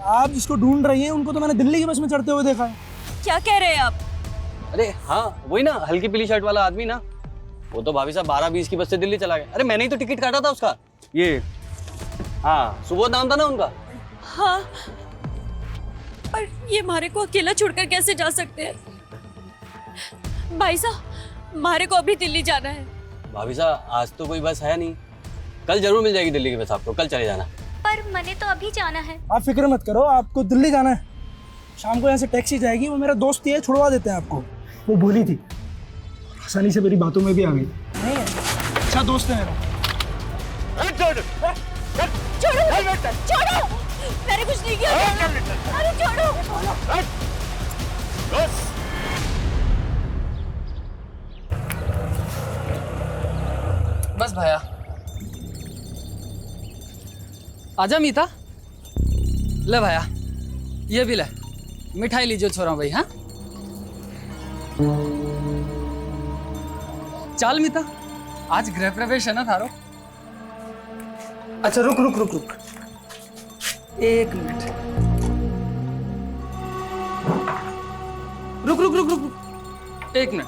आप जिसको ढूंढ रही हैं उनको तो मैंने दिल्ली की बस में चढ़ते हुए देखा है। क्या कह रहे हैं आप? अरे हाँ, वही ना हल्की पीली शर्ट वाला आदमी ना, वो तो भाभी साहब 12:20 की बस से दिल्ली चला गया। अरे मैंने ही तो टिकट काटा था उसका। ये हाँ, सुबोध नाम था ना उनका। हाँ, पर ये हमारे को अकेला छोड़कर कैसे जा सकते हैं? भाई साहब, हमारे को अभी दिल्ली जाना है। भाभी साहब आज तो कोई बस है नहीं, कल जरूर मिल जाएगी दिल्ली की बस आपको, कल चले जाना। पर मैंने तो अभी जाना है। आप फिक्र मत करो, आपको दिल्ली जाना है। शाम को यहाँ से टैक्सी जाएगी, वो मेरा दोस्त ही है, छुड़वा देते हैं आपको। वो भूली थी, आसानी से मेरी बातों में भी आ गई। नहीं अच्छा दोस्त है मेरा। छोड़ो, छोड़ो, मैंने कुछ नहीं किया। अरे छोड़ो। बस भैया, आजा मीता। ले भैया, ये भी ले, मिठाई लीजिए छोरा भाई। हाँ चल मीता, आज गृह प्रवेश है ना थारो। अच्छा रुक रुक रुक रुक, एक मिनट। रुक रुक रुक रुक रुक, एक मिनट।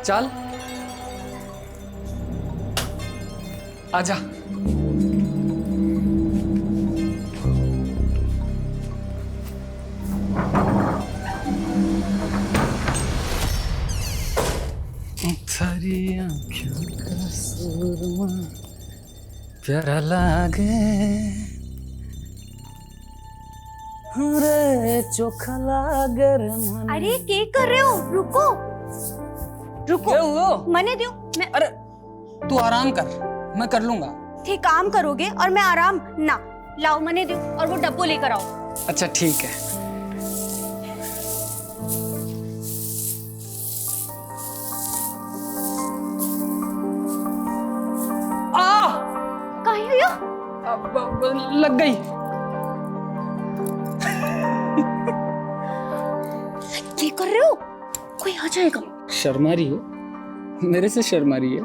चल आजा। थारी आँखों का सुरमा प्यारा लागे, रे चोखा लागे रे मन। अरे क्या कर रहे हो? रुको रुको, क्या हुआ? मने दो। मैं अरे तू आराम कर, मैं कर लूंगा। ठीक काम करोगे और मैं आराम ना। लाओ मने दो और वो डब्बो लेकर आओ। अच्छा ठीक है। कहीं हुई हो? अब लग गई। क्या कर रहे हो? कोई आ जाएगा। शर्मा रही हो, मेरे से शर्मा रही है।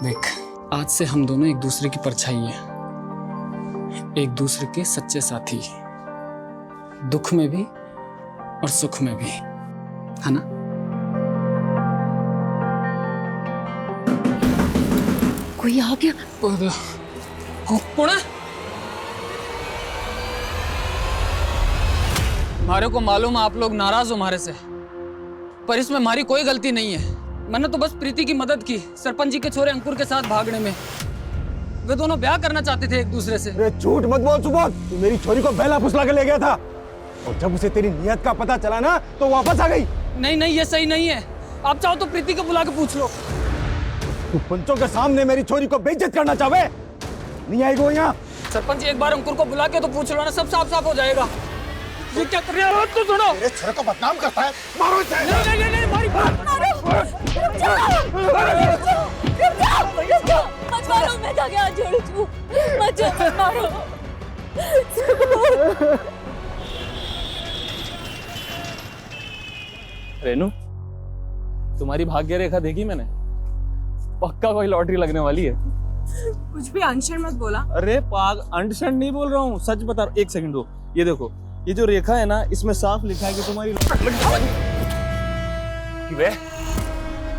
देख, आज से हम दोनों एक दूसरे की परछाई हैं, एक दूसरे के सच्चे साथी, दुख में भी और सुख में भी, है ना? कोई आ गया। पुणे, हमारे को मालूम है आप लोग नाराज हो हमारे से, पर इसमें हमारी कोई गलती नहीं है। मैंने तो बस प्रीति की मदद की, सरपंच जी के छोरे अंकुर के साथ भागने में। वे दोनों ब्याह करना चाहते थे एक दूसरे से। अरे झूठ मत बोल सुबोध, तू मेरी छोरी को बेला फुसला के ले गया था और जब उसे तेरी नियत का पता चला ना तो वापस आ गई। नहीं नहीं, ये सही नहीं है। आप चाहो तो प्रीति को बुला के पूछ लो। तू पंचों के सामने मेरी छोरी को बेइज्जत करना चाहे? नहीं आएगी वो यहाँ। सरपंच जी, एक बार अंकुर को बुला के तो पूछ लो ना, सब साफ साफ हो जाएगा। ये क्या कर रहे हो? तो सुनो, मेरे छोरे को बदनाम करता है, मारो इसे। नहीं नहीं नहीं, हमारी बात मत मारो, मैं जाके हाथ जोड़ू तू। मत मारो। रेनू, तुम्हारी भाग्य रेखा देखी मैंने, पक्का कोई लॉटरी लगने वाली है। कुछ भी अनशन मत बोला। अरे पाग, अंडरस्टैंड नहीं बोल रहा हूँ, सच बता रहा। एक सेकंड दो, ये देखो, ये जो रेखा है ना, इसमें साफ लिखा है कि तुम्हारी बे,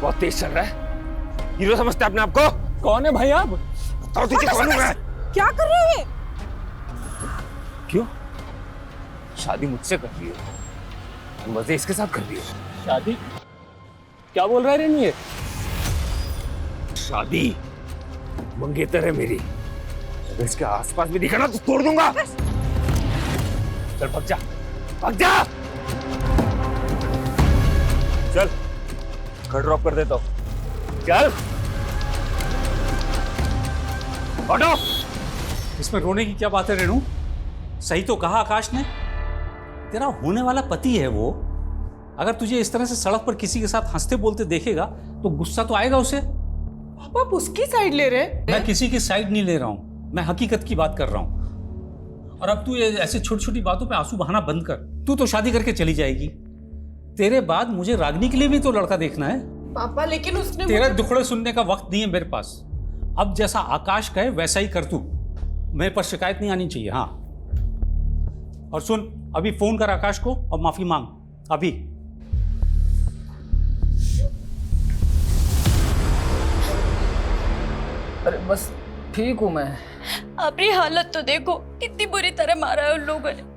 बहुत तेज चल रहा है। हीरो समझते अपने आप को? कौन है भाई आप? बताओ तुझे कौन हूं मैं? क्या कर रहे हैं? क्यों? शादी मुझसे कर रही हो, मजे इसके साथ कर रही हो। शादी? क्या बोल रहा है रेनू ये? शादी मंगेतर है मेरी, अगर इसके आसपास भी दिखा ना तो तोड़ दूंगा। चल भाग जा, भाग जा। चल घर ड्रॉप कर देता हूँ, चल। ऑटो। इसमें रोने की क्या बात है रेणु? सही तो कहा आकाश ने, तेरा होने वाला पति है वो। अगर तुझे इस तरह से सड़क पर किसी के साथ हंसते बोलते देखेगा तो गुस्सा तो आएगा उसे। आप उसकी साइड ले रहे? मैं किसी की साइड नहीं ले रहा हूं, मैं हकीकत की बात कर रहा हूं। और अब तू ये ऐसे छोटी छोटी बातों पे आंसू बहाना बंद कर। तू तो शादी करके चली जाएगी, तेरे बाद मुझे रागनी के लिए भी तो लड़का देखना है। पापा लेकिन उसने तेरा दुखड़े सुनने का वक्त नहीं है मेरे पास। अब जैसा आकाश कहे वैसा ही कर तू। मेरे पास शिकायत नहीं आनी चाहिए। हाँ, और सुन, अभी फोन कर आकाश को और माफी मांग अभी। अरे बस ठीक हूँ मैं। अपनी हालत तो देखो, कितनी बुरी तरह मारा है उन लोगों ने।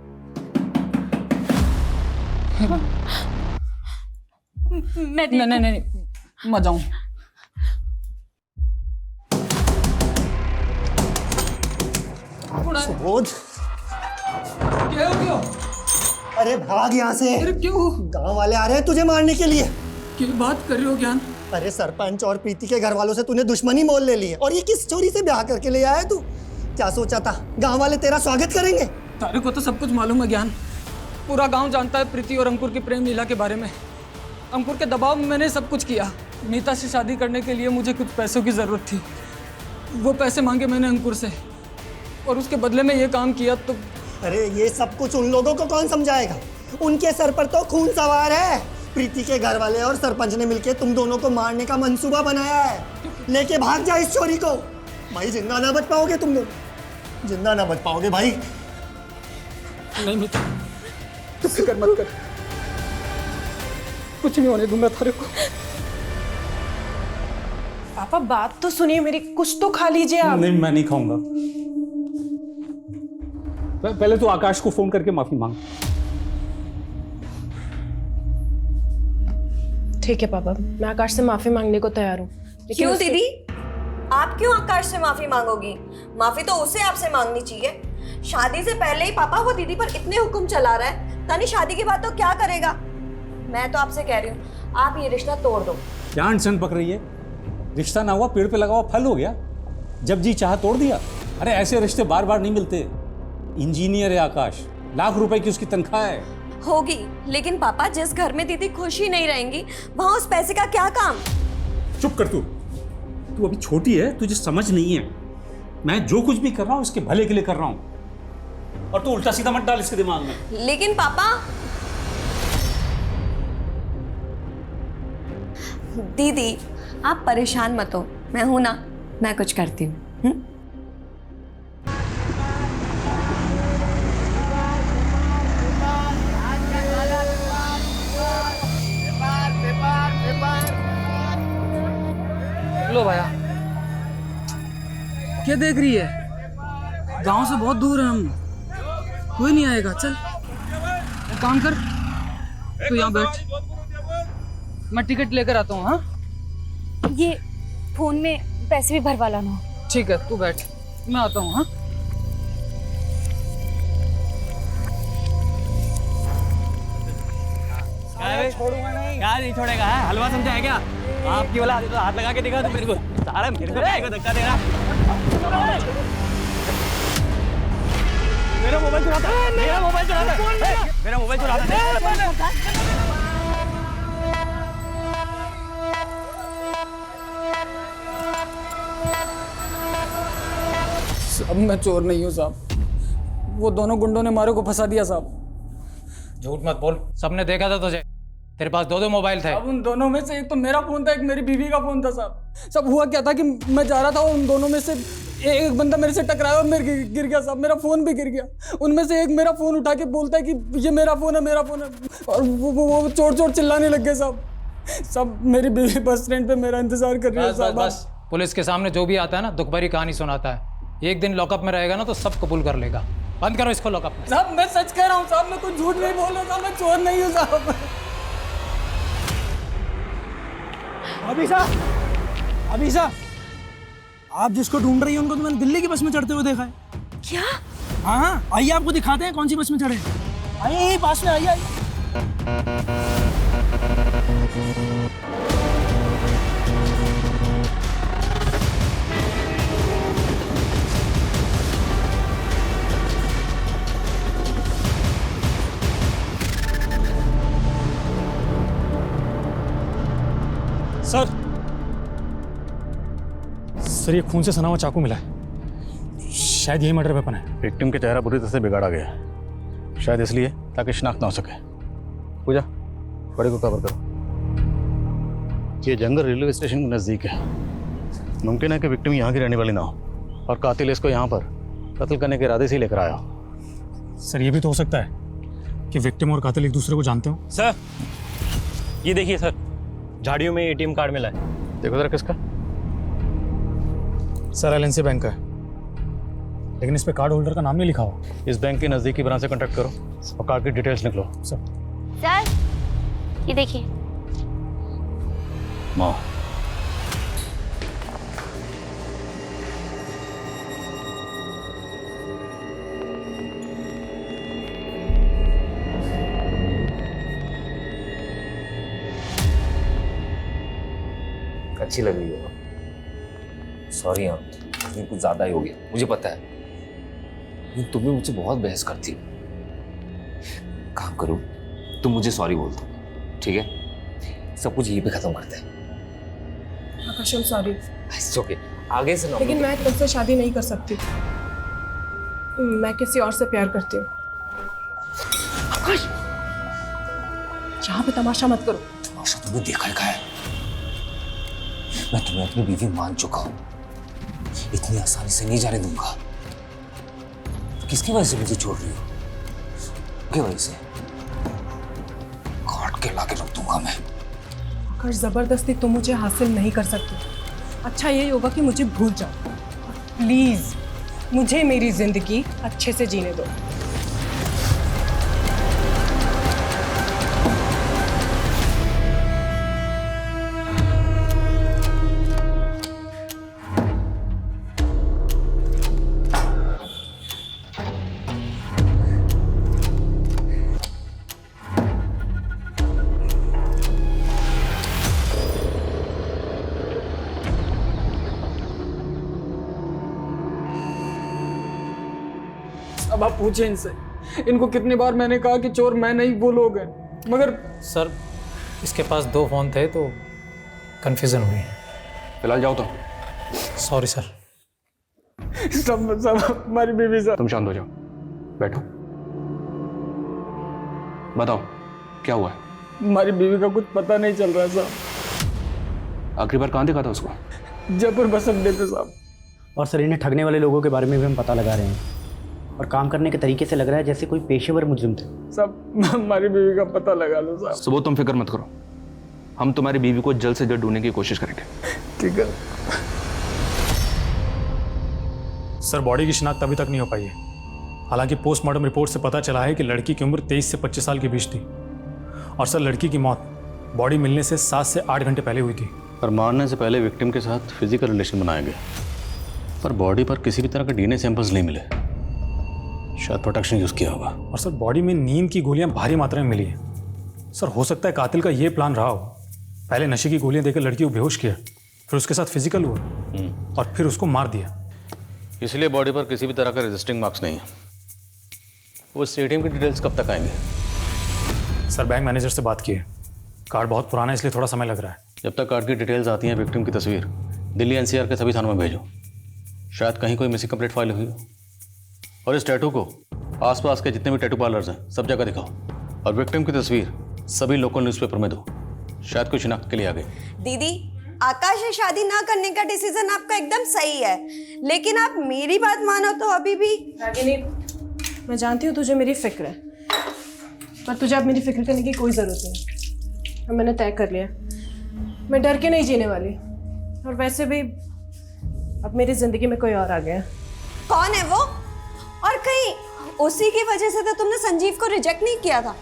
मैं नहीं नहीं नहीं, मैं जाऊँ। सुबोध, क्या हो गया? अरे भाग यहाँ से। अरे क्यों? गांव वाले आ रहे हैं तुझे मारने के लिए। क्या बात कर रहे हो ज्ञान? अरे सरपंच और प्रीति के घर वालों से तूने दुश्मनी मोल ले ली है, और ये किस चोरी से ब्याह करके ले आया है तू? क्या सोचा था गांव वाले तेरा स्वागत करेंगे? तारे को तो सब कुछ मालूम है ज्ञान। पूरा गांव जानता है प्रीति और अंकुर की प्रेम लीला के बारे में। अंकुर के दबाव में मैंने सब कुछ किया। नीता से शादी करने के लिए मुझे कुछ पैसों की जरूरत थी। वो पैसे मांगे मैंने अंकुर से, और उसके बदले में ये काम किया। तो अरे ये सब कुछ उन लोगों को कौन समझाएगा? उनके सर पर तो खून सवार है। प्रीति के घर वाले और सरपंच ने मिलकर तुम दोनों को मारने का मंसूबा बनाया है। लेके भाग जा इस चोरी को। भाई जिंदा ना बच पाओगे तुम लोग, जिंदा ना बच पाओगे भाई। नहीं मित्र, तू फिक्र मत कर, कुछ नहीं होने दूंगा तारे को। पापा बात तो सुनिए मेरी, कुछ तो खा लीजिए आप। नहीं, मैं नहीं खाऊंगा। पहले तो आकाश को फोन करके माफी मांग। ठीक है पापा, मैं आकाश से माफी मांगने को तैयार हूँ। क्यों दीदी, आप क्यों आकाश से माफी मांगोगी? माफी तो उसे आपसे मांगनी चाहिए। शादी से पहले ही पापा वो दीदी पर इतने हुक्म चला रहा है, तानी शादी के बाद तो क्या करेगा? मैं तो आपसे कह रही हूँ, आप ये रिश्ता तोड़ दो। क्या अनशन पक रही है? रिश्ता ना हुआ, पेड़ पे लगा हुआ फल हो गया। जब जी चाह तोड़ दिया। अरे ऐसे रिश्ते बार बार नहीं मिलते। इंजीनियर है आकाश, लाख रुपए की उसकी तनख्वाह है। होगी, लेकिन पापा जिस घर में दीदी खुश ही नहीं रहेंगी, वहां उस पैसे का क्या काम? चुप कर तू अभी छोटी है, तुझे समझ नहीं है। मैं जो कुछ भी कर रहा हूँ इसके भले के लिए कर रहा हूँ, और तू उल्टा सीधा मत डाल इसके दिमाग में। लेकिन पापा, दीदी आप परेशान मत हो, मैं हूं ना, मैं कुछ करती हूँ। लो भैया, क्या देख रही है? गांव से बहुत दूर है हम, कोई नहीं आएगा। चल एक काम कर, तू यहाँ बैठ, मैं टिकट लेकर आता हूँ। हाँ, ये फोन में पैसे भी भरवा लाना। ठीक है, तू बैठ, मैं आता हूँ। हाँ, छोड़ूंगा नहीं। क्या नहीं छोड़ेगा है? हलवा समझा है क्या? आपकी वाला तो हाथ लगा के दिखा तो मेरे को सारा मेरे को धक्का दे रहा। मेरा मोबाइल चुराता है, मेरा मोबाइल चुराता है, मेरा मोबाइल चुराता है। अब मैं चोर नहीं हूँ साहब, वो दोनों गुंडों ने मारे को फंसा दिया साहब। झूठ मत बोल, सबने देखा था तुझे, तेरे पास दो मोबाइल थे। अब उन दोनों में से एक तो मेरा फोन था, एक मेरी बीवी का फोन था साहब। सब हुआ क्या था कि मैं जा रहा था और उन दोनों में से एक बंदा मेरे से टकराया और मेरे गिर गया साहब, मेरा फोन भी गिर गया। उनमें से एक मेरा फोन उठा के बोलता है कि ये मेरा फोन है, मेरा फोन है, और वो चोर चोर चिल्लाने लग गए साहब। सब मेरी बीवी बस स्टैंड पे मेरा इंतजार कर रही है साहब। बस पुलिस के सामने जो भी आता है ना, दुख भरी कहानी सुनाता है। एक दिन लॉकअप में रहेगा ना तो सब कबूल कर लेगा। बंद करो इसको लॉकअप में। साहब मैं सच कह रहा हूँ साहब, मैं कुछ झूठ नहीं बोल रहा साहब, मैं चोर नहीं हूँ साहब। अभी साहब, आप जिसको ढूंढ रही हैं उनको तो मैंने दिल्ली की बस में चढ़ते हुए देखा है। क्या? हाँ, आइए आपको दिखाते हैं कौन सी बस में चढ़े। आइए पास में आइए। सर ये खून से सना हुआ चाकू मिला है, शायद यही मर्डर वेपन है। विक्टिम का चेहरा बुरी तरह से बिगाड़ा गया है, शायद इसलिए ताकि शिनाख्त ना हो सके। पूजा बड़े को कवर करो। ये जंगल रेलवे स्टेशन के नज़दीक है। मुमकिन है कि विक्टिम यहाँ की रहने वाली ना हो और कातिल इसको यहाँ पर कत्ल करने के इरादे से ही लेकर आया हो। सर ये भी तो हो सकता है कि विक्टिम और कातिल एक दूसरे को जानते हो। सर ये देखिए सर, झाड़ियों में एटीएम कार्ड मिला है। देखो जरा किसका। सर एलएनसी बैंक का है, लेकिन इस पे कार्ड होल्डर का नाम नहीं लिखा हुआ। इस बैंक के नज़दीकी ब्रांच से कांटेक्ट करो और कार्ड की डिटेल्स निकलो। सर ये देखिए। माँ अच्छी लग रही होगा। सॉरी हाँ, कुछ ज्यादा ही हो गया, मुझे पता है। लेकिन तुम भी मुझसे बहुत बहस करती हो। काम करो, तुम मुझे सॉरी बोल दो, ठीक है? सब कुछ यहीं पे खत्म करते हैं। आकाश I'm sorry, It's okay, आगे से ना। लेकिन मैं तुमसे शादी नहीं कर सकती। मैं किसी और से प्यार करती हूँ। आकाश यहाँ पे तमाशा मत करो। तमाशा तुमने देखा है। मैं तुम्हें अपनी बीवी मान चुका हूं, इतनी आसानी से नहीं जाने दूंगा। किसकी वजह से मुझे छोड़ रही हो? किसकी वजह से? काट के लाके रख दूंगा मैं। आकाश जबरदस्ती तुम मुझे हासिल नहीं कर सकते। अच्छा यही होगा कि मुझे भूल जाओ। प्लीज मुझे मेरी जिंदगी अच्छे से जीने दो। अब आप पूछे इनसे, इनको कितनी बार मैंने कहा कि चोर मैं नहीं वो लोग हैं, मगर सर इसके पास 2 फ़ोन थे तो कन्फ्यूज़न हुई। फिलहाल जाओ तो। Sorry sir. सब हमारी बीवी साहब। तुम शांत हो जाओ, बैठो, बताओ क्या हुआ है? हमारी बीवी का कुछ पता नहीं चल रहा साहब। आखिरी बार कहाँ देखा था उसको? जयपुर बस अड्डे पे साहब। और सर इन्हें ठगने वाले लोगों के बारे में भी हम पता लगा रहे हैं और काम करने के तरीके से लग रहा है जैसे कोई पेशेवर मुजरिम थे। सब हमारी बीवी का पता लगा लो साहब। सुबह तुम फिक्र मत करो, हम तुम्हारी बीवी को जल्द से जल्द ढूंढने की कोशिश करेंगे। ठीक है सर बॉडी की शिनाख्त अभी तक नहीं हो पाई है। हालांकि पोस्टमार्टम रिपोर्ट से पता चला है कि लड़की की उम्र 23 से 25 साल के बीच थी और सर लड़की की मौत बॉडी मिलने से 7 से 8 घंटे पहले हुई थी। और मारने से पहले विक्टिम के साथ फिजिकल रिलेशन बनाए गए, पर बॉडी पर किसी भी तरह के डीएनए सैंपल्स नहीं मिले। शायद प्रोटेक्शन यूज़ किया होगा। और सर बॉडी में नींद की गोलियां भारी मात्रा में मिली हैं। सर हो सकता है कातिल का ये प्लान रहा हो, पहले नशे की गोलियां देकर लड़की को बेहोश किया, फिर उसके साथ फिजिकल हुआ और फिर उसको मार दिया। इसलिए बॉडी पर किसी भी तरह का रजिस्टिंग मार्क्स नहीं है। वो एटीएम की डिटेल्स कब तक आएंगे? सर बैंक मैनेजर से बात की है, कार्ड बहुत पुराना है इसलिए थोड़ा समय लग रहा है। जब तक कार्ड की डिटेल्स आती हैं, विक्टिम की तस्वीर दिल्ली एनसीआर के सभी थानों में भेजो। शायद कहीं कोई मिसिंग कंप्लेंट फाइल हुई हो। और इस टैटू को आसपास के जितने भी टैटू पार्लर्स हैं सब जगह दिखाओ और विक्टिम की तस्वीर सभी लोकल न्यूज़पेपर में दो। शायद कोई शिनाख्त के लिए आ गई। दीदी, आकाश से शादी ना करने का डिसीजन आपका एकदम सही है, लेकिन आप मेरी बात मानो तो अभी भी। रागिनी, मैं जानती हूँ तुझे मेरी फिक्र है, पर तुझे अब मेरी फिक्र करने की कोई ज़रूरत नहीं। अब मैंने तय कर लिया, मैं डर के नहीं जीने वाली। और वैसे भी अब मेरी ज़िंदगी में कोई और आ गया। कौन है वो? और कहीं उसी की वजह से तो तुमने संजीव को रिजेक्ट नहीं किया था?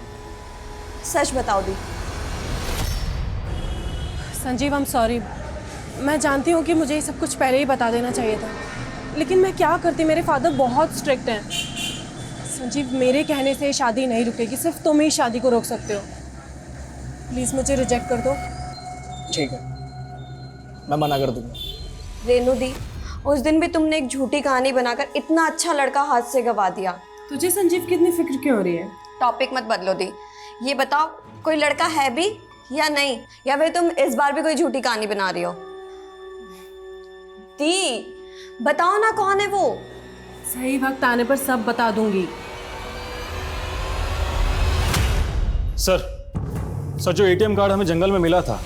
सच बताओ दी। Sanjeev, I am sorry. मैं जानती हूँ कि मुझे ये सब कुछ पहले ही बता देना चाहिए था, लेकिन मैं क्या करती, मेरे फादर बहुत स्ट्रिक्ट हैं। संजीव, मेरे कहने से शादी नहीं रुकेगी, सिर्फ तुम ही शादी को रोक सकते हो। प्लीज़ मुझे रिजेक्ट कर दो। ठीक है, मैं मना कर दूंगा। रेनू दी, उस दिन भी तुमने एक झूठी कहानी बनाकर इतना अच्छा लड़का हाथ से गवा दिया। तुझे संजीव की इतनी फिक्र क्यों हो रही है? टॉपिक मत बदलो दी। ये बताओ, कोई लड़का है भी या नहीं, या फिर तुम इस बार भी कोई झूठी कहानी बना रही हो? दी, बताओ ना कौन है वो। सही वक्त आने पर सब बता दूंगी। सर, जो एटीएम कार्ड हमें जंगल में मिला था,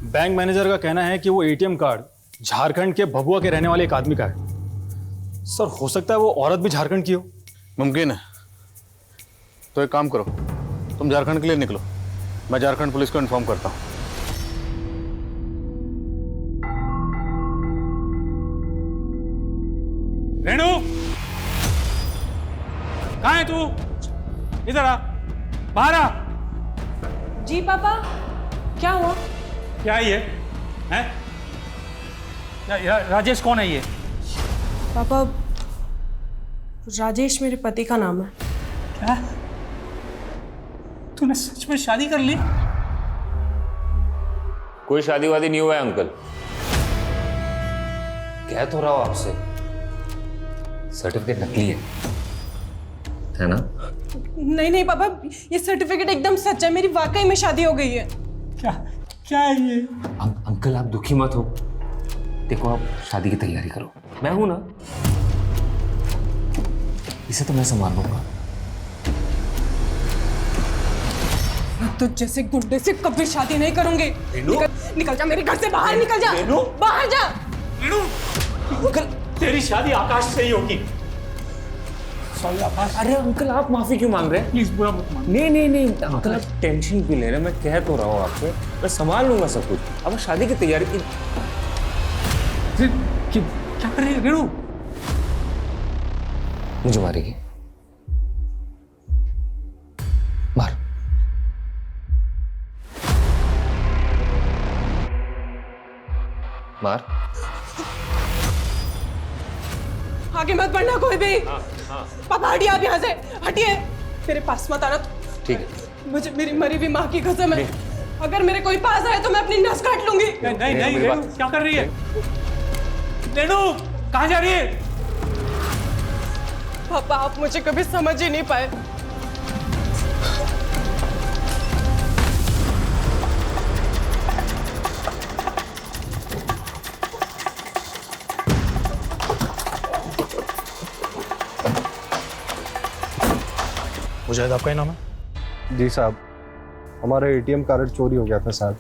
बैंक मैनेजर का कहना है कि वो एटीएम कार्ड झारखंड के भभुआ के रहने वाले एक आदमी का है। सर, हो सकता है वो औरत भी झारखंड की हो। मुमकिन है। तो एक काम करो, तुम झारखंड के लिए निकलो, मैं झारखंड पुलिस को इन्फॉर्म करता हूँ। रेणु, कहाँ है तू? इधर आ, बाहर आ। जी पापा, क्या हुआ? क्या है ये? हैं? राजेश कौन है ये? पापा, राजेश मेरे पति का नाम है। क्या? तूने सच में शादी कर ली? कोई शादी वादी नहीं हुआ है अंकल। कह तो रहा हूं आपसे, सर्टिफिकेट नकली है ना? नहीं नहीं पापा, ये सर्टिफिकेट एकदम सच है, मेरी वाकई में शादी हो गई है। क्या क्या है ये? अंकल आप दुखी मत हो, देखो आप शादी की तैयारी करो, मैं हूं ना, इसे तो मैं संभाल लूंगा। तो जैसे गुंडे से कभी शादी नहीं करूंगी। निकल जा मेरे घर से, बाहर निकल जा, बाहर जा। अंकल, तेरी शादी आकाश से ही होगी। सॉरी आकाश। अरे अंकल, आप माफी क्यों मांग रहे हैं? प्लीज बुरा मत मान। नहीं अंकल, आप टेंशन क्यों ले रहे हैं? मैं कह तो रहा हूँ आपको, मैं संभाल लूंगा सब कुछ। अब शादी की तैयारी की। क्या कर रही है रेणु? मुझे मारेगी? मार। मार। आगे मत बढ़ना कोई भी। पापा हटिए आप यहाँ से, हटिए, मेरे पास मत आना। ठीक है। मुझे मेरी मरी हुई माँ की कसम है, अगर मेरे कोई पास आए तो मैं अपनी नस काट लूंगी। नहीं रेणु, क्या कर रही है? रेणु, कहाँ जा रही है? पापा आप मुझे कभी समझ ही नहीं पाए। मुजाहिद, आपका ही नाम है? जी साहब, हमारा एटीएम कार्ड चोरी हो गया था साहब।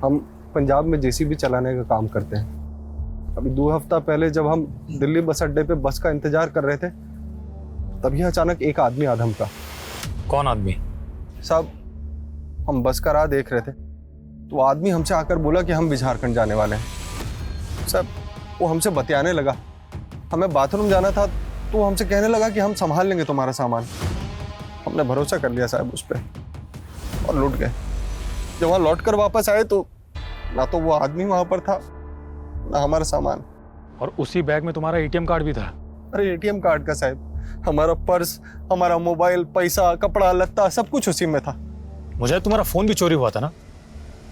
हम पंजाब में जेसीबी चलाने का काम करते हैं। अभी 2 हफ्ता पहले जब हम दिल्ली बस अड्डे पे बस का इंतजार कर रहे थे, तभी अचानक एक आदमी आधमका। कौन आदमी? साहब, हम बस का राह देख रहे थे, तो आदमी हमसे आकर बोला कि हम भी झारखंड जाने वाले हैं। साहब, वो हमसे बतियाने लगा, हमें बाथरूम जाना था, तो वो हमसे कहने लगा कि हम संभाल लेंगे तुम्हारा सामान। हमने भरोसा कर लिया साहब उस पर और लौट गए। जब वहाँ लौट कर वापस आए तो ना तो वो आदमी वहाँ पर था, ना हमारा सामान। और उसी बैग में तुम्हारा एटीएम कार्ड भी था? अरे एटीएम कार्ड का साहब, हमारा पर्स, हमारा मोबाइल, पैसा, कपड़ा लत्ता सब कुछ उसी में था। मुझे तुम्हारा फोन भी चोरी हुआ था ना?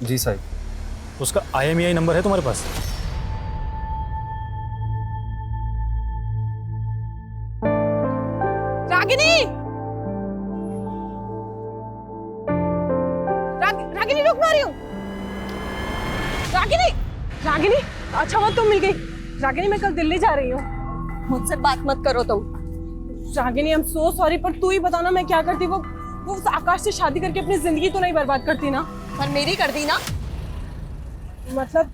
जी साहब। उसका IMEI नंबर है तुम्हारे पास? रागिनी, रागिनी रुक, ना रही हूँ। रागिनी, अच्छा हुआ तुम मिल गई। रागिनी, मैं कल दिल्ली जा रही हूँ। मुझसे बात मत करो तुम। Ragini, I am so sorry, पर तू ही बताना मैं क्या करती। वो उस आकाश से शादी करके अपनी जिंदगी तो नहीं बर्बाद करती ना? पर मेरी कर दी ना। मतलब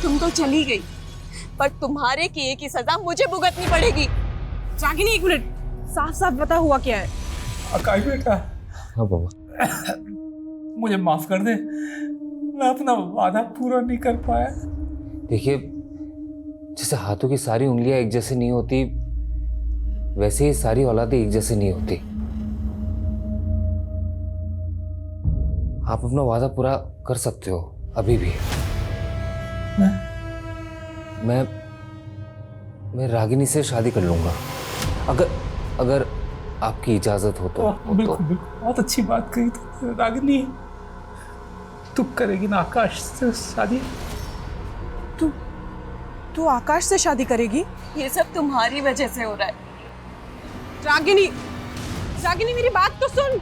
तुम तो चली गई, पर तुम्हारे किए की सजा मुझे भुगतनी पड़ेगी। रागिनी एक मिनट, साफ साफ बता हुआ क्या है? आकाश बेटा। हाँ बाबा। मुझे माफ कर दे, मैं अपना वादा पूरा नहीं कर पाया। देखिए, जैसे हाथों की सारी उंगलियां एक जैसे नहीं होती, वैसे ही सारी औलादें एक जैसे नहीं होती। आप अपना वादा पूरा कर सकते हो अभी भी। मैं रागिनी से शादी कर लूंगा, अगर आपकी इजाजत हो तो। बिल्कुल, बहुत अच्छी बात कही तो। रागिनी, तू करेगी ना आकाश से शादी? तू आकाश से शादी करेगी? ये सब तुम्हारी वजह से हो रहा है। रागिनी मेरी बात तो सुन।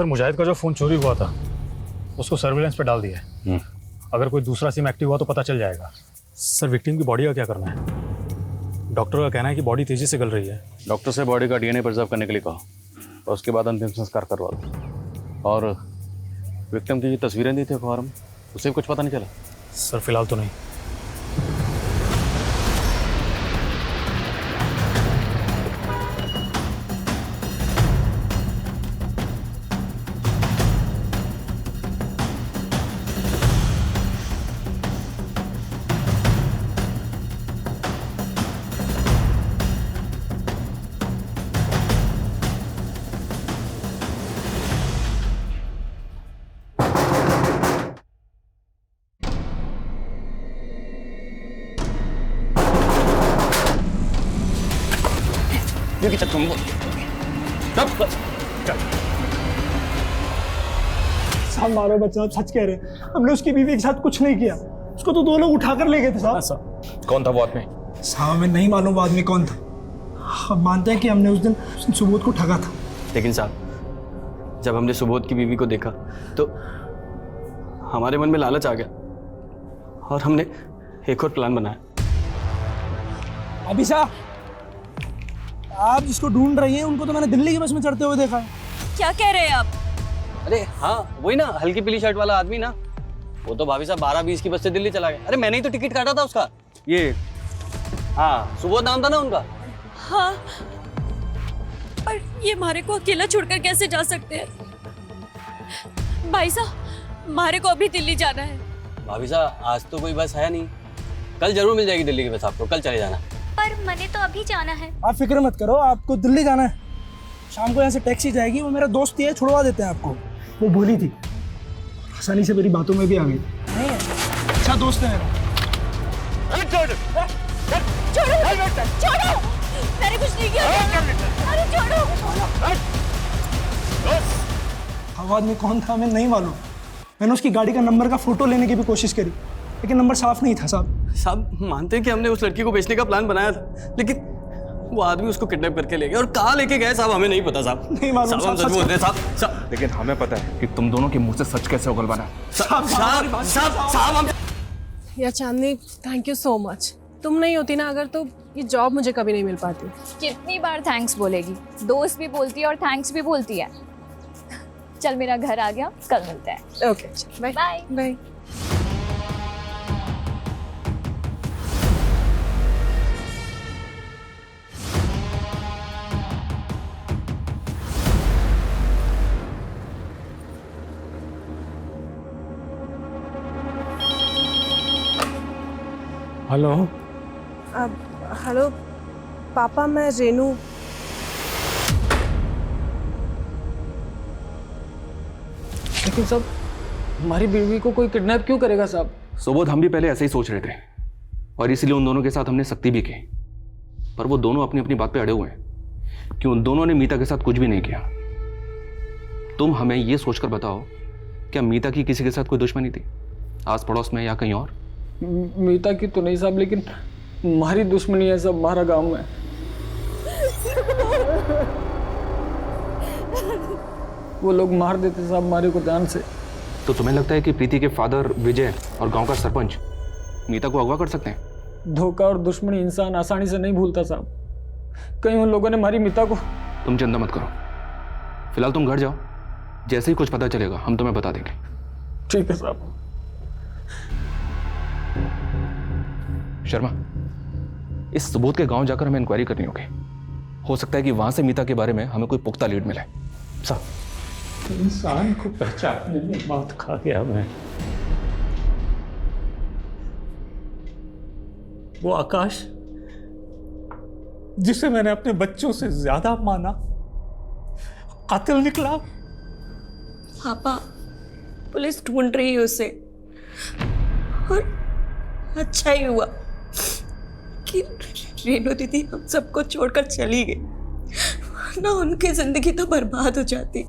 सर मुजाहिद का जो फ़ोन चोरी हुआ था उसको सर्विलेंस पे डाल दिया है। अगर कोई दूसरा सिम एक्टिव हुआ तो पता चल जाएगा। सर विक्टिम की बॉडी का क्या करना है? डॉक्टर का कहना है कि बॉडी तेज़ी से गल रही है। डॉक्टर से बॉडी का डीएनए प्रिजर्व करने के लिए कहो और उसके बाद अंतिम संस्कार करवा दो। और विक्टिम की तस्वीरें दी थी अखबार में, उसे कुछ पता नहीं चला? सर फिलहाल तो नहीं। साहब मारो बच्चा, आप सच कह रहे हैं। हमने उसकी बीवी के साथ कुछ नहीं किया, उसको तो 2 लोग उठाकर ले गए थे साहब। कौन था वो आदमी? साहब हमें नहीं मालूम वो आदमी कौन था। हम मानते हैं कि हमने उस दिन सुबोध को ठगा था। लेकिन साहब जब हमने सुबोध की बीवी को देखा तो हमारे मन में लालच आ गया और हमने एक और प्लान बनाया। अभी साहब आप जिसको ढूंढ रही हैं उनको तो मैंने दिल्ली की बस में चढ़ते हुए देखा है। क्या कह रहे हैं आप? अरे हाँ वही ना, हल्की पीली शर्ट वाला आदमी ना, वो तो भाभी साहब 12:20 की बस से दिल्ली चला गया। अरे मैंने ही तो टिकट काटा था उसका। ये हाँ सुबोध नाम था ना उनका। हाँ, पर ये मारे को अकेला छोड़कर कैसे जा सकते हैं? भाई साहब मारे को अभी दिल्ली जाना है। भाभी साहब आज तो कोई बस है नहीं, कल जरूर मिल जाएगी दिल्ली की बस आपको, कल चले जाना। पर मैंने तो अभी जाना है। आप फिक्र मत करो, आपको दिल्ली जाना है। शाम को यहाँ से टैक्सी जाएगी, वो मेरा दोस्त ही है, छुड़वा देते हैं आपको। वो बोली थी, आसानी से मेरी बातों में भी आ गई। नहीं है, अच्छा दोस्त है मेरा। छोड़ो, मैंने कुछ नहीं किया। अरे छोड़ो। वो आदमी कौन था हमें नहीं मालूम। मैंने उसकी गाड़ी का नंबर का फोटो लेने की भी कोशिश करी, लेकिन नंबर साफ नहीं था साहब। साहब मानते हैं कि हमने उस लड़की को बेचने का प्लान बनाया था, लेकिन वो आदमी उसको किडनैप करके ले गए और कहाँ लेके गए साहब हमें नहीं पता साहब। नहीं मालूम साहब, हम सच बोल रहे हैं साहब। लेकिन हमें पता है कि तुम दोनों के मुंह से सच कैसे उगल बना। साहब हम या चांदनी, थैंक यू सो मच। तुम नहीं होती ना अगर तो ये जॉब मुझे कभी नहीं मिल पाती। कितनी बार थैंक्स बोलेगी? दोस्त भी बोलती है और थैंक्स भी बोलती है। चल मेरा घर आ गया, कल मिलते हैं। Okay bye bye bye. Hello hello पापा, मैं रेनू। लेकिन साहब हमारी बीवी को कोई किडनैप क्यों करेगा साहब? सुबोध हम भी पहले ऐसे ही सोच रहे थे और इसीलिए उन दोनों के साथ हमने सख्ती भी की, पर वो दोनों अपनी अपनी बात पे अड़े हुए हैं कि उन दोनों ने मीता के साथ कुछ भी नहीं किया। तुम हमें ये सोचकर बताओ, क्या मीता की किसी के साथ कोई दुश्मनी थी, आस पड़ोस में या कहीं और? मीता की तो नहीं साहब, लेकिन हमारी दुश्मनी है सब हमारा गांव में। वो लोग मार देते साहब हमारे को जान से। तो तुम्हें लगता है कि प्रीति के फादर विजय और गांव का सरपंच मीता को अगवा कर सकते हैं? धोखा और दुश्मनी इंसान आसानी से नहीं भूलता साहब। कहीं उन लोगों ने हमारी मीता को। तुम चिंता मत करो, फिलहाल तुम घर जाओ, जैसे ही कुछ पता चलेगा हम तुम्हें बता देंगे। ठीक है साहब। शर्मा, इस सुबोध के गांव जाकर हमें इंक्वायरी करनी होगी। हो सकता है कि वहां से मीता के बारे में हमें कोई पुख्ता लीड मिले। साहब इंसान को पहचानने में मात खा गया मैं। वो आकाश जिसे मैंने अपने बच्चों से ज्यादा माना, कातिल निकला। पापा पुलिस ढूंढ रही है उसे, और अच्छा ही हुआ कि रेनू दीदी हम सबको छोड़कर चली गई, वरना उनकी जिंदगी तो बर्बाद हो जाती।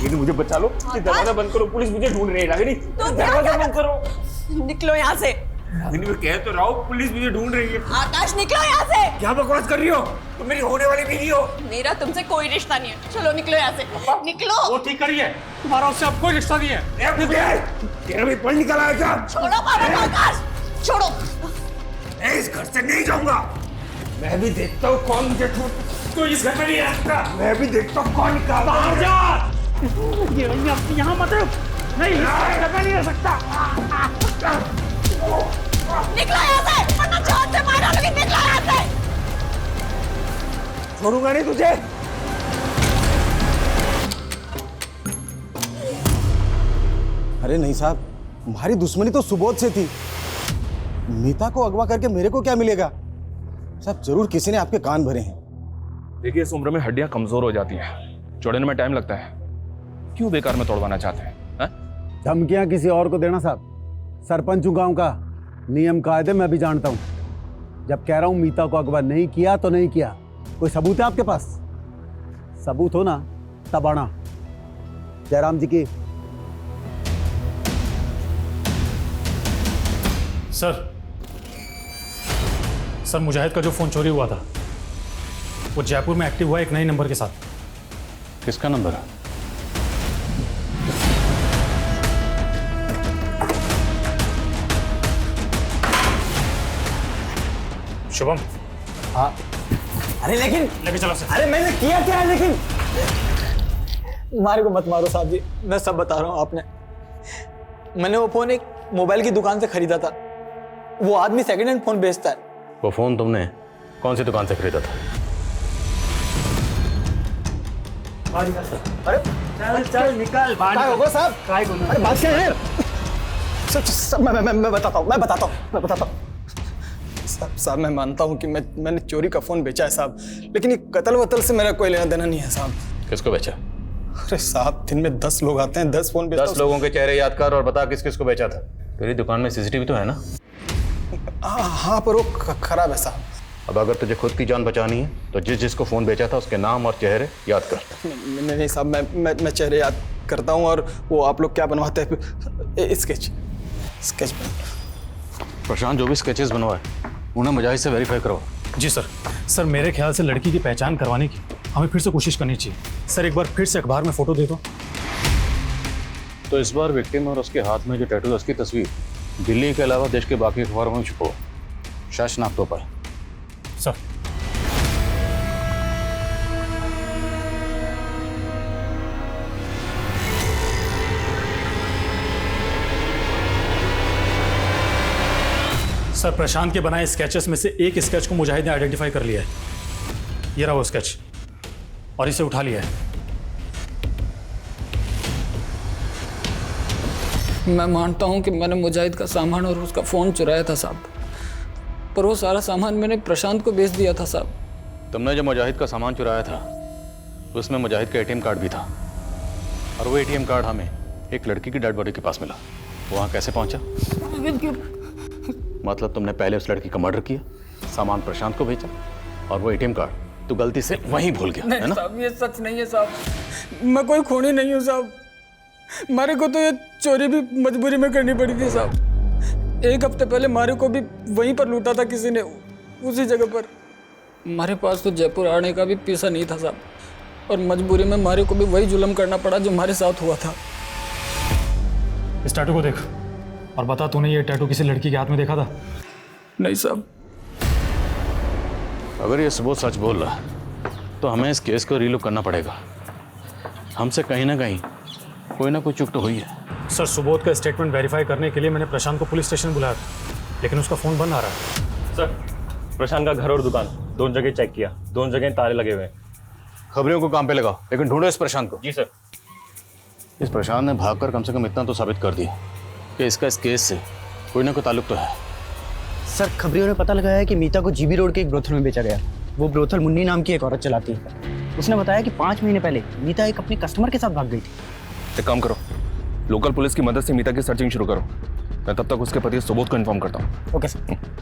मुझे बचा लो, दरवाजा बंद करो, पुलिस मुझे ढूंढ रही है। रागिनी, दरवाजा बंद करो। निकलो यहाँ से। मैं कह तो रहा हूँ पुलिस मुझे ढूंढ रही है। आकाश निकलो यहाँ से। क्या बकवास कर रही हो? तुम मेरी होने वाली बीवी हो। मेरा तुमसे कोई रिश्ता नहीं है, चलो निकलो यहाँ से, निकलो। वो ठीक करिए, तुम्हारा उससे अब कोई रिश्ता नहीं है। तेरा भी पढ़ निकल आया क्या? छोड़ो पापा को आकाश, छोड़ो। मैं इस घर से नहीं जाऊंगा। मैं भी देखता हूँ कौन मुझे तो इस घर में नहीं रखता। मैं भी देखता हूँ कौन निकालता। बाहर जा। यहाँ मत रुक। नहीं, इस घर में नहीं रह सकता। निकलो यहाँ से, वरना जान से मार डालूंगी। निकलो यहाँ से। छोड़ूंगा नहीं तुझे। अरे नहीं साहब, हमारी दुश्मनी तो सुबोध से थी। मीता को अगवा करके मेरे को क्या मिलेगा? साहब जरूर किसी ने आपके कान भरे हैं। देखिए इस उम्र में हड्डियां कमजोर हो जाती हैं, जोड़ने में टाइम लगता है। क्यों बेकार में तोड़वाना चाहते हैं? धमकियां किसी और को देना साहब, सरपंच हूं गांव का, नियम कायदे मैं भी जानता हूं। जब कह रहा हूं मीता को अगवा नहीं किया तो नहीं किया। कोई सबूत है आपके पास? सबूत हो ना तब आना। जयराम जी की। सर मुजाहिद का जो फोन चोरी हुआ था वो जयपुर में एक्टिव हुआ एक नए नंबर के साथ। किसका नंबर है? शुभम। हाँ। अरे लेकिन लेके चलो सर। अरे मैंने किया क्या है? लेकिन मारे को मत मारो साहब जी, मैं सब बता रहा हूँ। आपने मैंने वो फोन एक मोबाइल की दुकान से खरीदा था। वो आदमी सेकंड हैंड फोन बेचता है। वो फोन तुमने कौन सी दुकान से खरीदा था? अरे चल चल निकल। क्या होगा साहब? अरे बात क्या है? मैं बताता हूँ। साहब मैं मानता हूँ कि मैंने चोरी का फोन बेचा है साहब, लेकिन ये कत्ल वतल से मेरा कोई लेना देना नहीं है साहब। किसको बेचा? अरे साहब दिन में 10 लोग आते हैं, 10 फोन बेचता हूं। 10 लोगों के चेहरे याद कर और बता किस किस को बेचा था। तेरी दुकान में सीसीटीवी तो है ना? हाँ पर वो खराब है साहब। अब अगर तुझे खुद की जान बचानी है तो जिसको फोन बेचा था उसके नाम और चेहरे याद कर। नहीं साहब, मैं चेहरे याद करता हूँ। और वो आप लोग क्या बनवाते हैं? स्केच प्रशांत, जो भी स्केचेस बनवाए उन्हें मुजाहिद से वेरीफाई करो। जी सर मेरे ख्याल से लड़की की पहचान करवाने की हमें फिर से कोशिश करनी चाहिए। सर एक बार फिर से अखबार में फोटो दे दो। तो इस बार विक्टिम और उसके हाथ में जो टैटू है उसकी तस्वीर दिल्ली के अलावा देश के बाकी अखबारों में छुपो, शायद शनाख्त हो पाए। सर सर प्रशांत के बनाए स्केचेस में से एक स्केच को मुजाहिद ने आइडेंटिफाई कर लिया है। ये रहा वो स्केच और इसे उठा लिया है। मैं मानता हूं कि मैंने मुजाहिद का सामान और उसका फ़ोन चुराया था साहब, पर वो सारा सामान मैंने प्रशांत को बेच दिया था साहब। तुमने जो मुजाहिद का सामान चुराया था उसमें मुजाहिद का एटीएम कार्ड भी था, और वो एटीएम कार्ड हमें एक लड़की की डेड बॉडी के पास मिला। वहाँ कैसे पहुँचा? मतलब तुमने पहले उस लड़की का मर्डर किया, सामान प्रशांत को भेजा, और वो एटीएम कार्ड तू गलती से वहीं भूल गया, है ना? साहब ये सच नहीं है साहब, मैं कोई खूनी नहीं हूँ साहब। मारे को तो ये चोरी भी मजबूरी में करनी पड़ी थी साहब। एक हफ्ते पहले मारे को भी वहीं पर लूटा था किसी ने, उसी जगह पर। हमारे पास तो जयपुर आने का भी पैसा नहीं था साहब, और मजबूरी में मारे को भी वही जुल्म करना पड़ा जो हमारे साथ हुआ था। इस टैटू को देख और बता, तूने ये टैटू किसी लड़की के हाथ में देखा था? नहीं साहब। अगर ये सबूत सच बोल रहा है तो हमें इस केस को रीलुक करना पड़ेगा। हमसे कहीं ना कहीं कोई ना कोई चूक तो हुई है। सर सुबोध का स्टेटमेंट वेरीफाई करने के लिए मैंने प्रशांत को पुलिस स्टेशन बुलाया था, लेकिन उसका फ़ोन बंद आ रहा है। सर प्रशांत का घर और दुकान दोनों जगह चेक किया, दोनों जगह ताले लगे हुए हैं। खबरियों को काम पे लगाओ, लेकिन ढूंढो इस प्रशांत को। जी सर। इस प्रशांत ने भागकर कम से कम इतना तो साबित कर दिया कि इसका इस केस से कोई ना कोई ताल्लुक तो है। सर खबरियों ने पता लगाया है कि मीता को जीबी रोड के एक ब्रोथल में बेचा गया। वो ब्रोथल मुन्नी नाम की एक औरत चलाती है। उसने बताया कि 5 महीने पहले मीता एक अपने कस्टमर के साथ भाग गई थी। एक काम करो, लोकल पुलिस की मदद से मीता की सर्चिंग शुरू करो। मैं तब तक उसके पति सुबोध को इन्फॉर्म करता हूँ। Okay sir.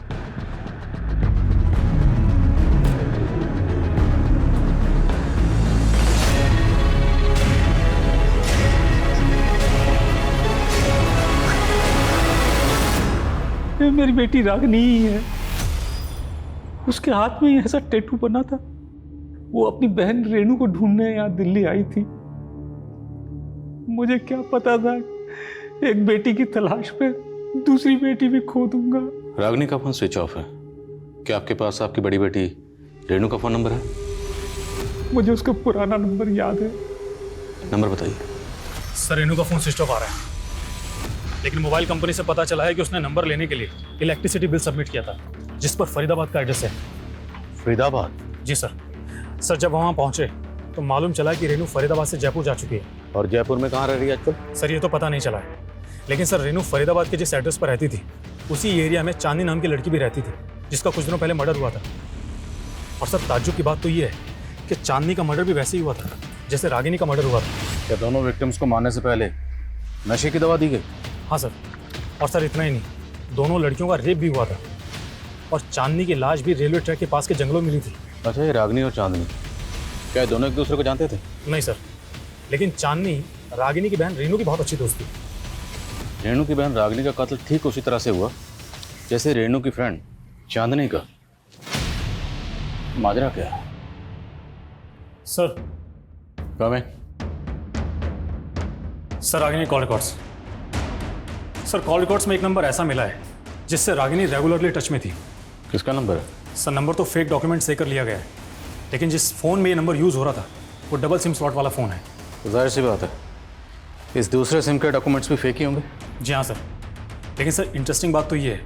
मेरी बेटी रागनी ही है। उसके हाथ में ही ऐसा टैटू बना था। वो अपनी बहन रेणु को ढूंढने यहाँ दिल्ली आई थी। मुझे क्या पता था एक बेटी की तलाश में दूसरी बेटी भी खो दूंगा। रागनी का फोन स्विच ऑफ है। क्या आपके पास आपकी बड़ी बेटी रेणु का फोन नंबर है? मुझे उसका पुराना नंबर याद है। नंबर बताइए। सर रेणु का फोन स्विच ऑफ आ रहा है, लेकिन मोबाइल कंपनी से पता चला है कि उसने नंबर लेने के लिए इलेक्ट्रिसिटी बिल सबमिट किया था, जिस पर फरीदाबाद का एड्रेस है। फरीदाबाद? जी सर। सर जब वहाँ पहुँचे तो मालूम चला कि रेणु फरीदाबाद से जयपुर जा चुकी है। और जयपुर में कहाँ रह रही है आजकल? सर ये तो पता नहीं चला है, लेकिन सर रेणु फरीदाबाद के जिस एड्रेस पर रहती थी उसी एरिया में चांदनी नाम की लड़की भी रहती थी, जिसका कुछ दिनों पहले मर्डर हुआ था। और सर ताज्जुब की बात तो ये है कि चांदनी का मर्डर भी वैसे ही हुआ था जैसे रागिनी का मर्डर हुआ था। क्या दोनों विक्टिम्स को मारने से पहले नशे की दवा दी गई? हाँ सर। और सर इतना ही नहीं, दोनों लड़कियों का रेप भी हुआ था और चांदनी की लाश भी रेलवे ट्रैक के पास के जंगलों में मिली थी। अच्छा, ये रागनी और चांदनी क्या ये दोनों एक दूसरे को जानते थे? नहीं सर, लेकिन चांदनी रागिनी की बहन रेणु की बहुत अच्छी दोस्त थी। रेणु की बहन रागनी का कत्ल ठीक उसी तरह से हुआ जैसे रेणु की फ्रेंड चांदनी का। माजरा क्या है? सर कम है sir Ragini call records. Sir call records में एक नंबर ऐसा मिला है जिससे रागिनी रेगुलरली टच में थी। किसका नंबर है? सर नंबर तो फेक डॉक्यूमेंट से कर लिया गया है, लेकिन जिस फ़ोन में ये नंबर यूज़ हो रहा था वो डबल सिम स्लॉट वाला फ़ोन है। तो जाहिर सी बात है इस दूसरे सिम के डॉक्यूमेंट्स भी फेक ही होंगे। जी हाँ सर, लेकिन सर इंटरेस्टिंग बात तो ये है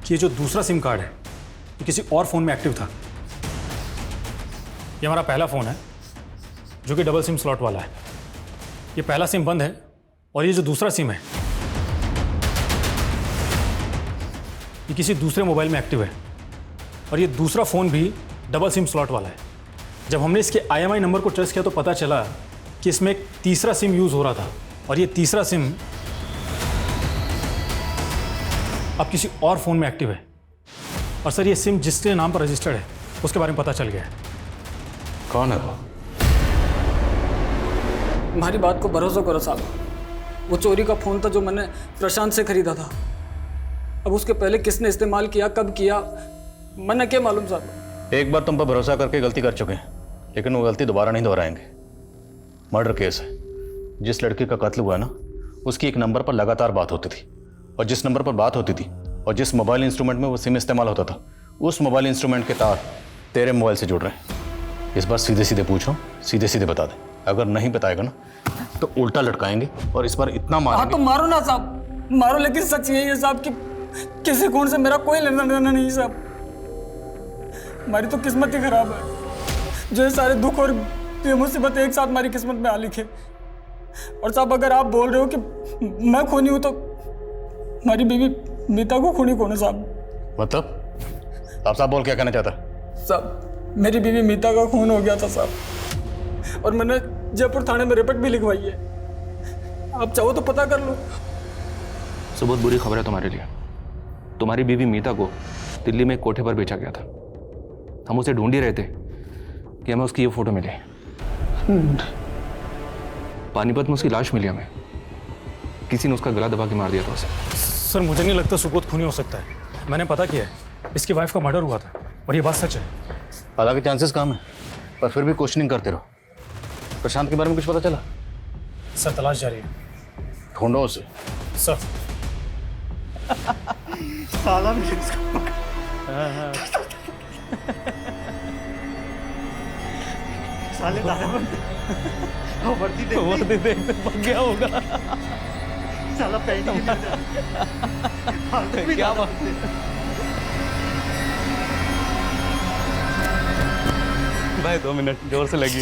कि ये जो दूसरा सिम कार्ड है ये किसी और फ़ोन में एक्टिव था। ये हमारा पहला फ़ोन है जो कि डबल सिम स्लॉट वाला है। ये पहला सिम बंद है और ये जो दूसरा सिम है ये किसी दूसरे मोबाइल में एक्टिव है और ये दूसरा फ़ोन भी डबल सिम स्लॉट वाला है। जब हमने इसके IMI नंबर को ट्रेस किया तो पता चला कि इसमें एक तीसरा सिम यूज़ हो रहा था और ये तीसरा सिम अब किसी और फ़ोन में एक्टिव है। और सर ये सिम जिसके नाम पर रजिस्टर्ड है उसके बारे में पता चल गया है। कौन है वो? हमारी बात को भरोसा करो साहब, वो चोरी का फ़ोन था जो मैंने प्रशांत से खरीदा था। अब उसके पहले किसने इस्तेमाल किया, कब किया, मैंने क्या मालूम साहब। एक बार तुम पर भरोसा करके गलती कर चुके हैं, लेकिन वो गलती दोबारा नहीं दोहराएंगे। मर्डर केस है। जिस लड़की का कत्ल हुआ ना उसकी एक नंबर पर लगातार बात होती थी और जिस नंबर पर बात होती थी और जिस मोबाइल इंस्ट्रूमेंट में वो सिम इस्तेमाल होता था उस मोबाइल इंस्ट्रूमेंट के तार तेरे मोबाइल से जुड़ रहे हैं। इस बार सीधे सीधे पूछो, सीधे सीधे बता दे। अगर नहीं बताएगा ना तो उल्टा लटकाएंगे और इस बार इतना हाँ मारेंगे। तो मारो ना साहब, मारो, लेकिन सच यही है साहब कि किसी खून से मेरा कोई लेना देना नहीं साहब। हमारी तो किस्मत ही खराब है जो ये सारे दुख और ये मुसीबत एक साथ हमारी किस्मत में आ लिखे। और साहब अगर आप बोल रहे हो कि मैं खूनी हूं तो हमारी बीवी मीता को खूनी कौन है साहब? मतलब आप साहब बोल क्या कहना चाहता? साहब मेरी बीवी मीता का खून हो गया था साहब, और मैंने जयपुर थाने में रिपोर्ट भी लिखवाई है। आप चाहो तो पता कर लो। सो बहुत बुरी खबर है तुम्हारे लिए। तुम्हारी बीवी मीता को दिल्ली में एक कोठे पर बेचा गया था। हम उसे ढूंढ ही रहे थे कि हमें उसकी ये फोटो मिली। पानीपत में उसकी लाश मिली हमें। किसी ने उसका गला दबा के मार दिया था उसे। सर मुझे नहीं लगता सुबोध खूनी हो सकता है। मैंने पता किया है, इसकी वाइफ का मर्डर हुआ था और ये बात सच है। हालांकि चांसेस कम है पर फिर भी क्वेश्चनिंग करते रहो। प्रशांत के बारे में कुछ पता चला? सर तलाश जारी है। ढूंढो उसे। सर साला भी साले वर्दी देख पक गया होगा। साला पैंट क्या बात? भाई 2 मिनट जोर से लगी।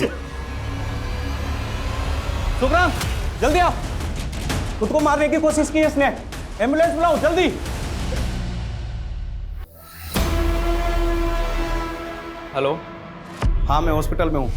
सुखराम जल्दी आओ, खुद को मारने की कोशिश की इसने। एम्बुलेंस बुलाओ जल्दी। हेलो, हाँ मैं हॉस्पिटल में हूँ।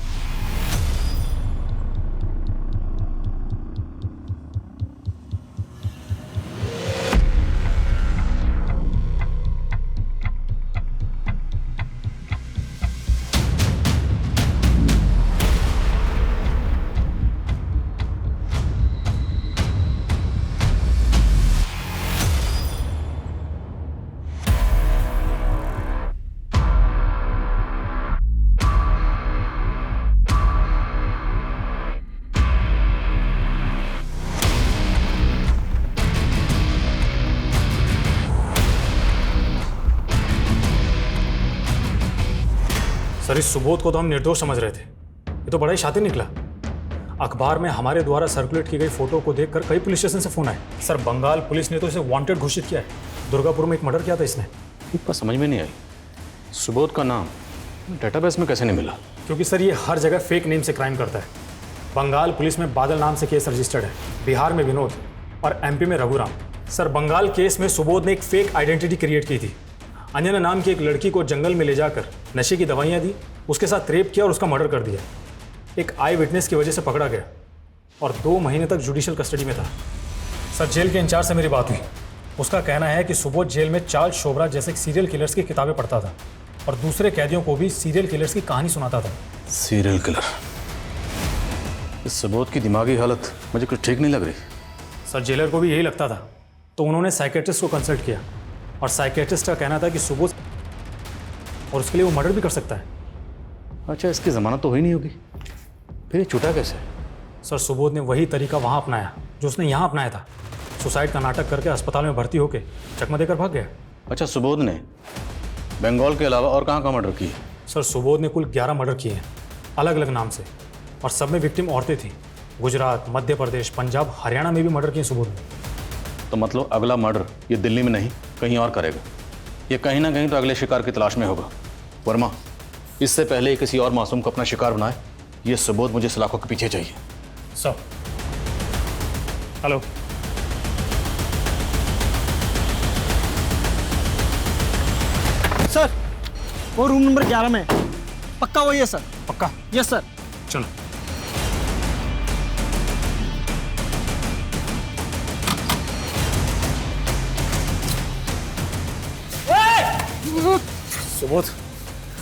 सर इस सुबोध को तो हम निर्दोष समझ रहे थे, ये तो बड़ा ही शातिर निकला। अखबार में हमारे द्वारा सर्कुलेट की गई फोटो को देखकर कई पुलिस स्टेशन से फोन आए। सर बंगाल पुलिस ने तो इसे वांटेड घोषित किया है। दुर्गापुर में एक मर्डर किया था इसने। इतना समझ में नहीं आई, सुबोध का नाम डेटाबेस में कैसे नहीं मिला? क्योंकि सर ये हर जगह फेक नेम से क्राइम करता है। बंगाल पुलिस में बादल नाम से केस रजिस्टर्ड है, बिहार में विनोद और एमपी में रघुराम। सर बंगाल केस में सुबोध ने एक फेक आइडेंटिटी क्रिएट की थी। अंजना नाम की एक लड़की को जंगल में ले जाकर नशे की दवाइयाँ दी, उसके साथ रेप किया और उसका मर्डर कर दिया। एक आई विटनेस की वजह से पकड़ा गया और 2 महीने तक जुडिशियल कस्टडी में था। सर जेल के इंचार्ज से मेरी बात हुई, उसका कहना है कि सुबोध जेल में चार्ल्स शोभरा जैसे सीरियल किलर्स की किताबें पढ़ता था और दूसरे कैदियों को भी सीरियल किलर्स की कहानी सुनाता था। Serial killer? इस सुबोध की दिमागी हालत मुझे कुछ ठीक नहीं लग रही। सर जेलर को भी यही लगता था, तो उन्होंने साइकेट्रिस्ट को कंसल्ट किया और साइकेट्रिस्ट का कहना था कि सुबोध और उसके लिए वो मर्डर भी कर सकता है। अच्छा, इसकी जमानत तो हुई नहीं होगी, फिर ये छूटा कैसे? सर सुबोध ने वही तरीका वहाँ अपनाया जो उसने यहाँ अपनाया था। सुसाइड का नाटक करके अस्पताल में भर्ती होकर चकमा देकर भाग गया। अच्छा, सुबोध ने बंगाल के अलावा और कहाँ मर्डर किए? सर सुबोध ने कुल 11 मर्डर किए हैं, अलग अलग नाम से, और सब में विक्टिम औरतें थीं। गुजरात, मध्य प्रदेश, पंजाब, हरियाणा में भी मर्डर किए सुबोध ने। तो मतलब अगला मर्डर ये दिल्ली में नहीं कहीं और करेगा। ये कहीं ना कहीं तो अगले शिकार की तलाश में होगा। वर्मा, इससे पहले ये किसी और मासूम को अपना शिकार बनाए, ये सुबोध मुझे सलाखों के पीछे चाहिए। सर हेलो, सर वो रूम नंबर 11 में है। पक्का वही है सर? पक्का? Yes sir. चलो। सुबोध,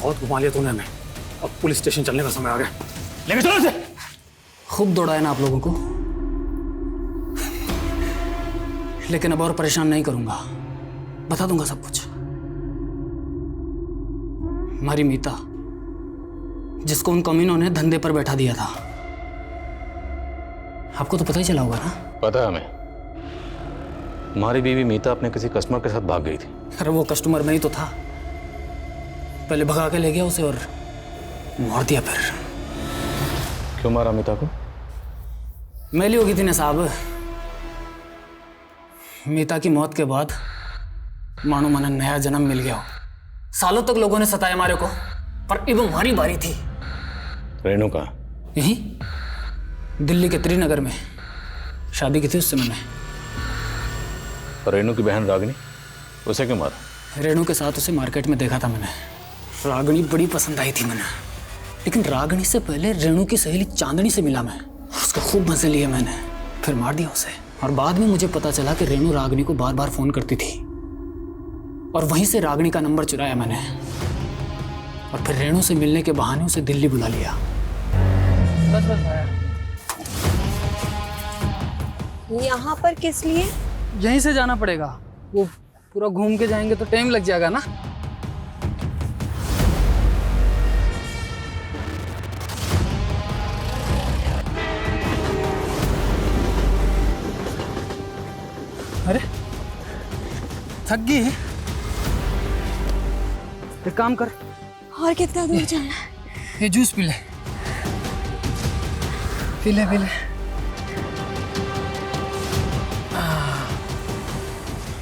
बहुत घुमा लिया तूने हमें, अब पुलिस स्टेशन चलने का समय आ गया। लेके चलो इसे। खूब दौड़ाया ना आप लोगों को, लेकिन अब और परेशान नहीं करूंगा, बता दूंगा सब कुछ। हमारी मीता, जिसको उन कमीनों ने धंधे पर बैठा दिया था, आपको तो पता ही चला होगा ना? पता है हमें। हमारी बीवी मीता अपने किसी कस्टमर के साथ भाग गई थी। अरे वो कस्टमर में ही तो था, पहले भगा के ले गया उसे और मार दिया। फिर क्यों मारा मीता को? मैली हो गई थी ना साहब। मीता की मौत के बाद मानो मन नया जन्म मिल गया हो। सालों तक लोगों ने सताया हमारे को, पर अब हमारी बारी थी। रेणु का? यही दिल्ली के त्रिनगर में शादी की थी उससे मैंने। रेणु की बहन रागिनी, उसे क्यों मारा? रेणु के साथ उसे मार्केट में देखा था मैंने। रागिनी बड़ी पसंद आई थी मैंने, लेकिन रागिनी से पहले रेणु की सहेली चांदनी से मिला मैं। उसके खूब मजे लिए मैंने, फिर मार दिया उसे। और बाद में मुझे पता चला कि रेणु रागिनी को बार बार फोन करती थी, और वहीं से रागिनी का नंबर चुराया मैंने, और फिर रेणु से मिलने के बहाने उसे दिल्ली बुला लिया। बस बस भाया। यहाँ पर किस लिए? यहीं से जाना पड़ेगा, वो पूरा घूम के जाएंगे तो टाइम लग जाएगा ना। अरे थक गई है, एक काम कर। और कितना दूर जाना है? ये जूस पी ले, पी ले, पी ले।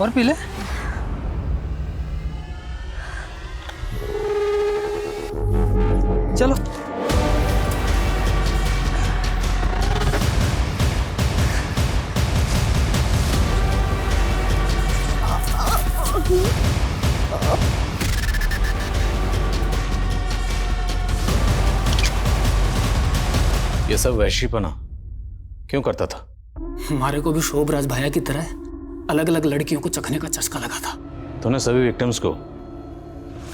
और पी ले। चलो ये सब वैश्यपना क्यों करता था? हमारे को भी शोभराज भैया की तरह अलग अलग लड़कियों को चखने का चस्का लगा था। तूने सभी विक्टिम्स को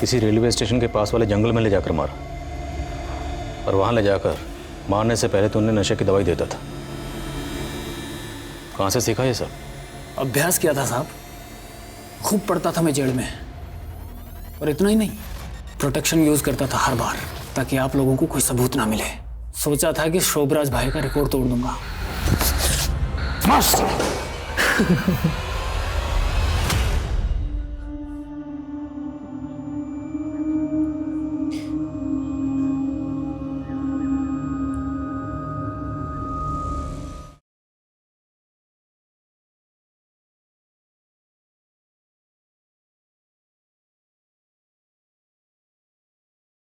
किसी रेलवे स्टेशन के पास वाले जंगल में ले जाकर मारा, और वहां ले जाकर मारने से पहले तूने नशे की दवाई देता था। कहां से सीखा ये सब? अभ्यास किया था साहब, खूब पढ़ता था मैं जेल में, और इतना ही नहीं, प्रोटेक्शन यूज करता था हर बार, ताकि आप लोगों को कोई सबूत ना मिले। सोचा था कि शोभराज भाई का रिकॉर्ड तोड़ दूंगा।